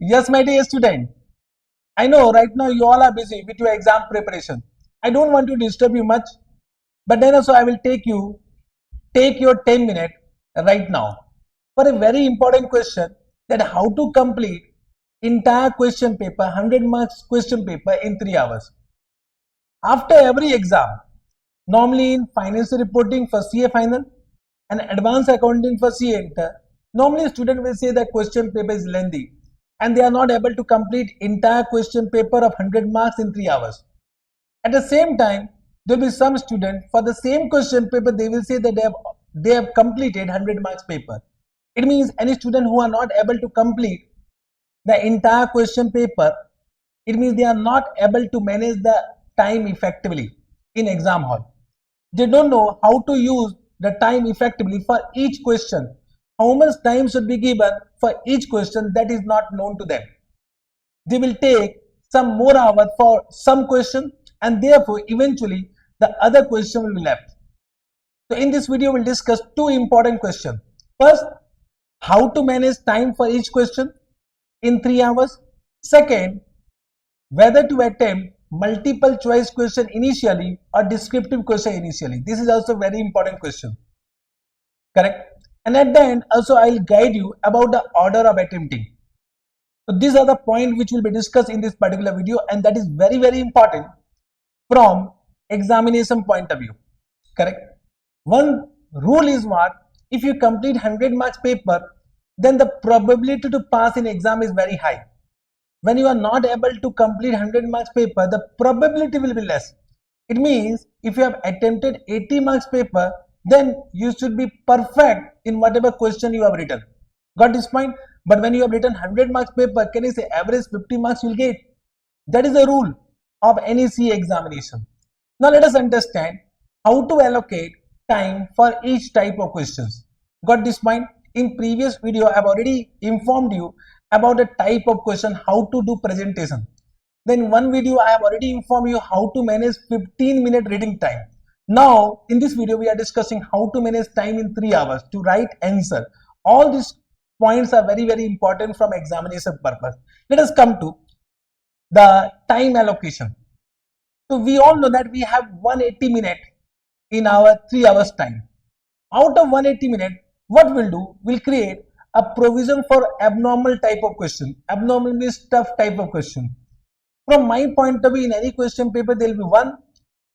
Yes, my dear student. I know right now you all are busy with your exam preparation. I don't want to disturb you much, but then also I will take your 10 minutes right now for a very important question, that how to complete entire question paper, 100 marks question paper in 3 hours. After every exam, normally in financial reporting for CA final and advanced accounting for CA inter, normally student will say that question paper is lengthy and they are not able to complete entire question paper of 100 marks in 3 hours. At the same time, there will be some student for the same question paper, they will say that they have completed 100 marks paper. It means any student who are not able to complete the entire question paper, it means they are not able to manage the time effectively in exam hall. They don't know how to use the time effectively for each question. How much time should be given for each question, that is not known to them. They will take some more hours for some question and therefore eventually the other question will be left. So in this video we'll discuss two important questions. First, how to manage time for each question in 3 hours. Second, whether to attempt multiple choice question initially or descriptive question initially. This is also very important question. Correct? And at the end also I'll guide you about the order of attempting. So these are the points which will be discussed in this particular video, and that is very, very important from examination point of view. Correct? One rule is what? If you complete 100 marks paper, then the probability to pass in exam is very high. When you are not able to complete 100 marks paper, the probability will be less. It means if you have attempted 80 marks paper, then you should be perfect in whatever question you have written. Got this point? But when you have written 100 marks paper, can you say average 50 marks you will get? That is the rule of any CA examination. Now let us understand how to allocate time for each type of questions. Got this point? In previous video, I have already informed you about the type of question, how to do presentation. Then one video, I have already informed you how to manage 15-minute reading time. Now, in this video, we are discussing how to manage time in 3 hours to write answer. All these points are very, very important from examination purpose. Let us come to the time allocation. So we all know that we have 180 minutes in our 3 hours time. Out of 180 minutes, what we'll do, we'll create a provision for abnormal type of question. Abnormal means tough type of question. From my point of view, in any question paper, there will be one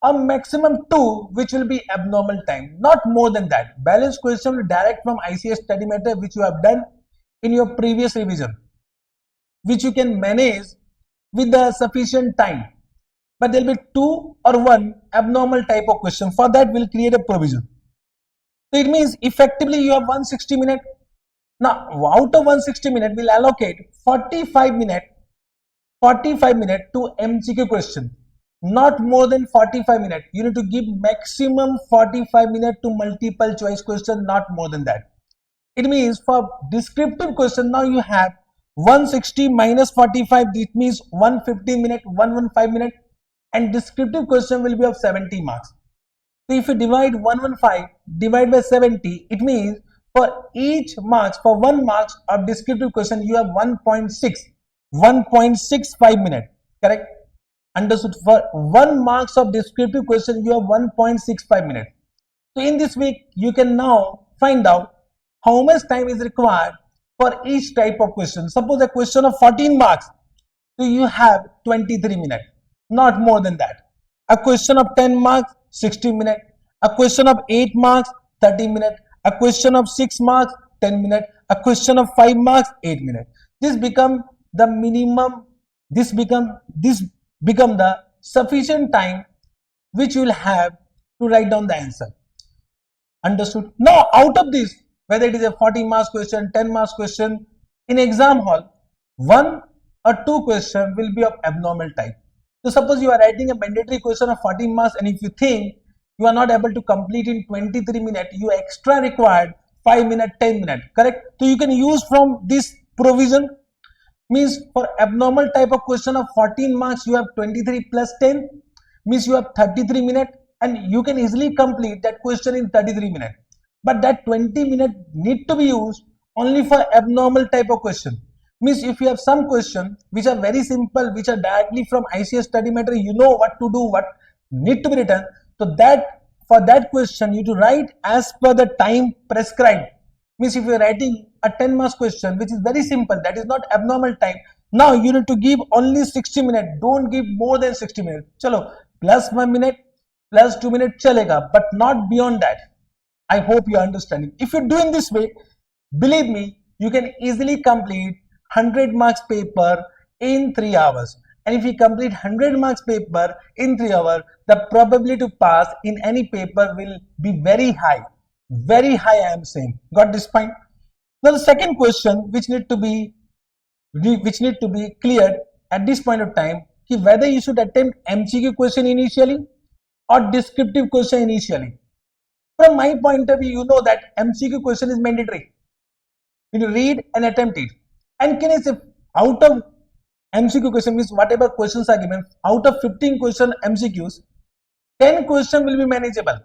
or maximum two which will be abnormal time, not more than that. Balanced question will direct from ICS study matter which you have done in your previous revision, which you can manage with the sufficient time. But there will be two or one abnormal type of question. For that, we'll create a provision. So it means effectively you have 160 minutes. Now, out of 160 minutes, we'll allocate 45 minutes to MCQ question. Not more than 45 minutes. You need to give maximum 45 minutes to multiple choice question, not more than that. It means for descriptive question, now you have 160 minus 45, this means 115 minutes, 115 minutes, and descriptive question will be of 70 marks. So if you divide 115 divide by 70, it means for each marks, for 1 marks of descriptive question, you have 1.65 minutes. Correct? Understood? For 1 marks of descriptive question, you have 1.65 minutes. So in this week, you can now find out how much time is required for each type of question. Suppose a question of 14 marks, so you have 23 minutes, not more than that. A question of 10 marks, 60 minutes. A question of 8 marks, 30 minutes. A question of 6 marks, 10 minutes. A question of 5 marks, 8 minutes. This become the minimum, this become the sufficient time which you will have to write down the answer. Understood? Now out of this, whether it is a 40 marks question, 10 marks question, in exam hall, 1 or 2 question will be of abnormal type. So suppose you are writing a mandatory question of 14 marks, and if you think you are not able to complete in 23 minutes, you extra required 5 minutes, 10 minutes. Correct? So you can use from this provision. Means for abnormal type of question of 14 marks, you have 23 plus 10, means you have 33 minutes, and you can easily complete that question in 33 minutes. But that 20 minutes need to be used only for abnormal type of question. Means if you have some question which are very simple, which are directly from ICS study matter, you know what to do, what need to be written. So that for that question you to write as per the time prescribed. Means if you are writing a 10 marks question which is very simple, that is not abnormal time, now you need to give only 60 minutes. Don't give more than 60 minutes. Chalo, plus 1 minute, plus 2 minutes chalega, but not beyond that. I hope you are understanding. If you do in this way, believe me, you can easily complete 100 marks paper in 3 hours. And if you complete 100 marks paper in 3 hours, the probability to pass in any paper will be very high. Very high, I am saying. Got this point? Now the second question which need to be cleared at this point of time, whether you should attempt MCQ question initially or descriptive question initially. From my point of view, you know that MCQ question is mandatory. You read and attempt it. And can I say, out of MCQ question, means whatever questions are given, out of 15 question MCQs, 10 question will be manageable.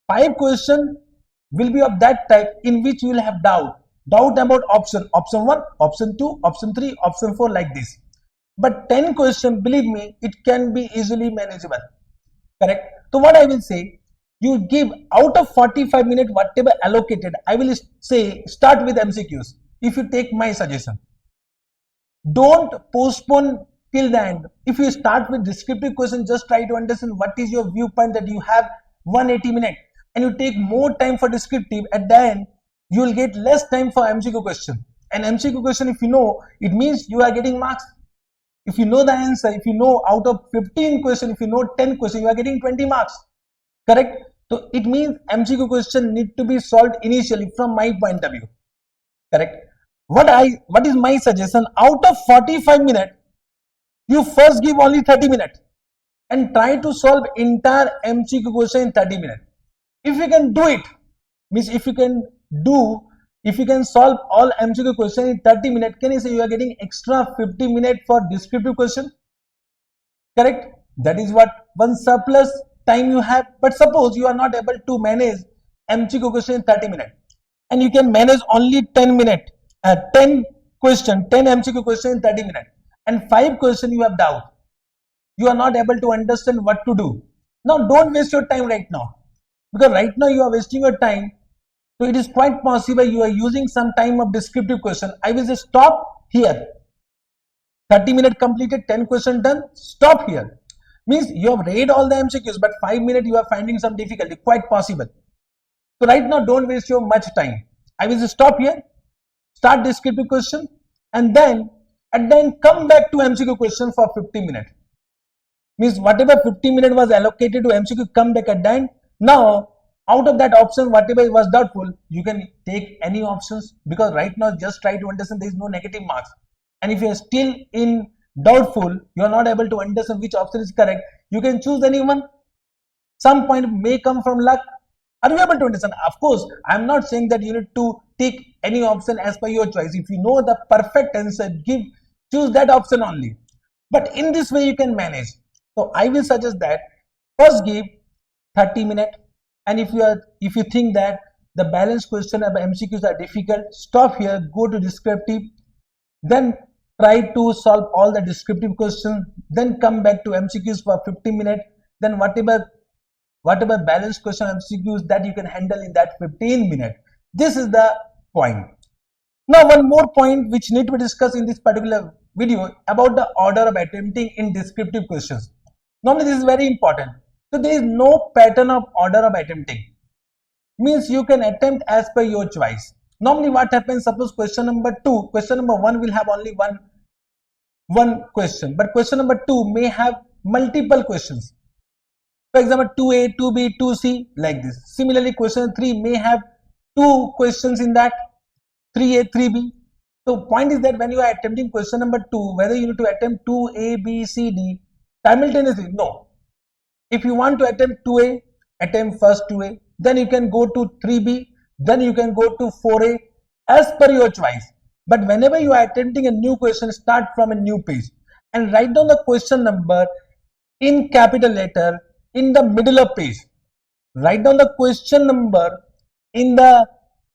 5 question will be of that type in which you will have doubt about option 1, option 2, option 3, option 4, like this. But 10 question, believe me, it can be easily manageable. Correct? So what I will say, you give out of 45 minutes whatever allocated, I will say start with MCQs. If you take my suggestion, don't postpone till the end. If you start with descriptive question, just try to understand what is your viewpoint, that you have 180 minutes and you take more time for descriptive. At the end, you will get less time for MCQ question. And MCQ question, if you know, it means you are getting marks. If you know the answer, if you know out of 15 questions, if you know 10 questions, you are getting 20 marks. Correct? So it means MCQ question need to be solved initially from my point of view. Correct? What is my suggestion? Out of 45 minutes, you first give only 30 minutes and try to solve entire MCQ question in 30 minutes. If you can do it, means if you can solve all MCQ question in 30 minutes, can you say you are getting extra 50 minutes for descriptive question? Correct? That is what one surplus time you have. But suppose you are not able to manage MCQ question in 30 minutes and you can manage only 10 minutes, 10 MCQ question in 30 minutes, and 5 question you have doubt. You are not able to understand what to do. Now don't waste your time right now, because right now you are wasting your time. So it is quite possible you are using some time of descriptive question. I will just stop here. 30 minutes completed, 10 question done, stop here. Means you have read all the MCQs, but 5 minutes you are finding some difficulty, quite possible. So right now don't waste your much time. I will just stop here, start descriptive question, and then come back to MCQ question for 15 minutes. Means whatever 15 minutes was allocated to MCQ, come back at the end. Now out of that option, whatever was doubtful, you can take any options, because right now just try to understand there is no negative marks. And if you are still in doubtful, you are not able to understand which option is correct, you can choose anyone. Some point may come from luck. Are you able to understand? Of course, I am not saying that you need to take any option as per your choice. If you know the perfect answer, choose that option only. But in this way you can manage. So I will suggest that first give 30 minutes, and if you think that the balanced question about MCQs are difficult, stop here, go to descriptive, then try to solve all the descriptive questions, then come back to MCQs for 15 minutes, then whatever balanced question MCQs that you can handle in that 15 minutes. This is the point. Now one more point which need to be discussed in this particular video about the order of attempting in descriptive questions. Normally this is very important. So there is no pattern of order of attempting. Means you can attempt as per your choice. Normally what happens, suppose question number 2, question number 1 will have only one question, but question number 2 may have multiple questions. For example, 2A, 2B, 2C, like this. Similarly, question 3 may have 2 questions in that, 3A, 3B. So point is that when you are attempting question number 2, whether you need to attempt 2A, B, C, D simultaneously, no. If you want to attempt 2A, attempt first 2A, then you can go to 3B, then you can go to 4A, as per your choice. But whenever you are attempting a new question, start from a new page and write down the question number in capital letter in the middle of page. Write down the question number in the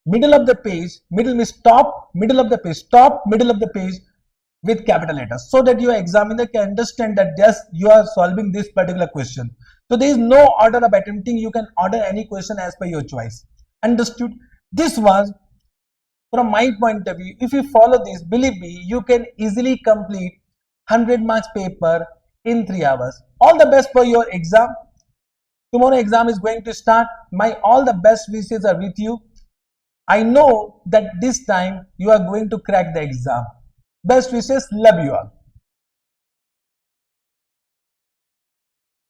middle of the page. Middle means stop, middle of the page, stop, middle of the page. with capital letters, so that your examiner can understand that yes, you are solving this particular question. So there is no order of attempting. You can order any question as per your choice. Understood? This was from my point of view. If you follow this, believe me, you can easily complete 100 marks paper in 3 hours. All the best for your exam. Tomorrow exam is going to start. My all the best wishes are with you. I know that this time you are going to crack the exam. Best wishes. Love you all.